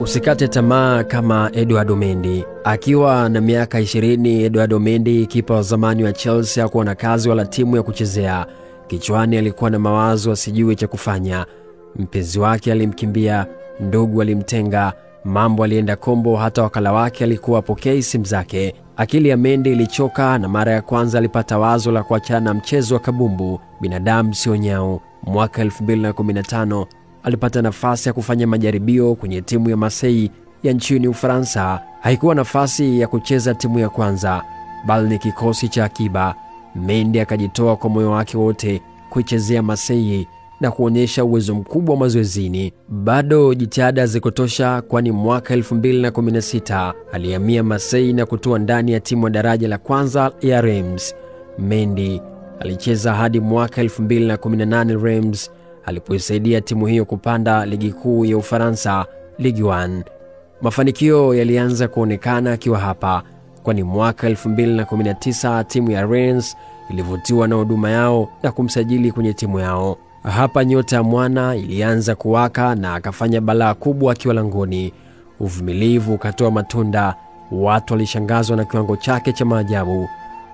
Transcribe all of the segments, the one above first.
Usikate tamaa kama Eduardo Mendy. Akiwa na miaka 20, Eduardo Mendy, kipa wa zamani wa Chelsea, hakuwa na kazi wala timu ya kuchezea. Kichwani alikuwa na mawazo asijue cha kufanya. Mpenzi wake alimkimbia, ndugu alimtenga, mambo alienda kombo, hata wakala wake alikuwa apokei simu zake. Akili ya Mendy ilichoka na mara ya kwanza alipata wazo la kuachana na mchezo wa kabumbu. Binadamu sio nyau. Mwaka 2015 alipata nafasi ya kufanya majaribio kwenye timu ya Marseille ya nchini Ufaransa. Haikuwa nafasi ya kucheza timu ya kwanza, bali ni kikosi cha akiba. Mendy akajitoa kwa moyo wake wote kuichezea Marseille na kuonyesha uwezo mkubwa mazoezini. Bado jitihada zikotosha, kwani mwaka 2016 alihamia Marseille na kutua ndani ya timu ya daraja la kwanza ya Reims. Mendy alicheza hadi mwaka 2018 Reims alipoisaidia timu hiyo kupanda ligi kuu ya Ufaransa, Ligue 1. Mafanikio yalianza kuonekana akiwa hapa, kwani mwaka 2019 timu ya Reims ilivutiwa na huduma yao na kumsajili kwenye timu yao. Hapa nyota ya mwana ilianza kuwaka na akafanya balaa kubwa akiwa langoni. Uvumilivu ukatoa matunda, watu walishangazwa na kiwango chake cha maajabu.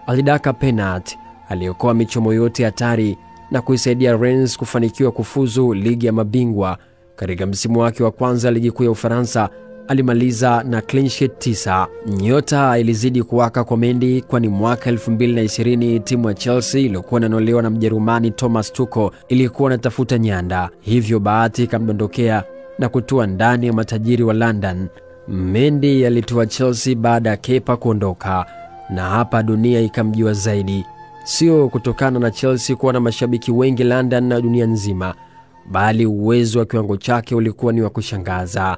Alidaka penalty, aliokoa michomo yote hatari na kuisaidia Reims kufanikiwa kufuzu ligi ya mabingwa. Katika msimu wake wa kwanza ligi kuu ya Ufaransa alimaliza na clean sheet 9. Nyota ilizidi kuwaka kwa Mendy, kwani mwaka 2020 timu ya Chelsea iliyokuwa inanolewa na Mjerumani Thomas Tuchel ilikuwa inatafuta nyanda, hivyo bahati ikamdondokea na kutua ndani ya matajiri wa London. Mendy alitua Chelsea baada ya Kepa kuondoka, na hapa dunia ikamjua zaidi. Sio kutokana na Chelsea kuwa na mashabiki wengi London na dunia nzima, bali uwezo wa kiwango chake ulikuwa ni wa kushangaza.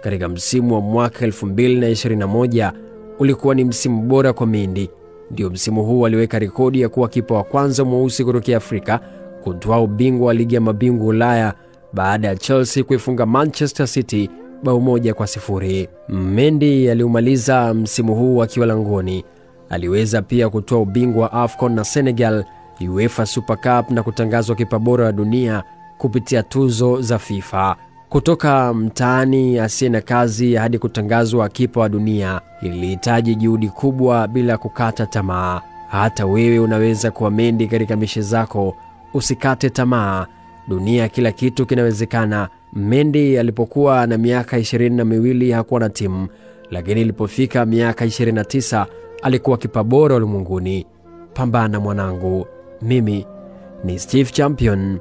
Katika msimu wa mwaka 2021 ulikuwa ni msimu bora kwa Mendy. Ndio msimu huu aliweka rekodi ya kuwa kipa wa kwanza mweusi kutoka Afrika kutwaa ubingwa wa ligi ya mabingwa Ulaya baada ya Chelsea kuifunga Manchester City bao 1-0. Mendy aliumaliza msimu huu akiwa langoni. Aliweza pia kutwaa ubingwa wa AFCON na Senegal, UEFA Super Cup na kutangazwa kipa bora wa dunia kupitia tuzo za FIFA. Kutoka mtaani asiye na kazi hadi kutangazwa kipa wa dunia, ilihitaji juhudi kubwa bila kukata tamaa. Hata wewe unaweza kuwa Mendy katika mishe zako. Usikate tamaa. Dunia kila kitu kinawezekana. Mendy alipokuwa na miaka 22 hakuwa na timu, lakini ilipofika miaka 29 alikuwa kipa bora ulimwenguni. Pambana mwanangu. Mimi ni Steve Champion.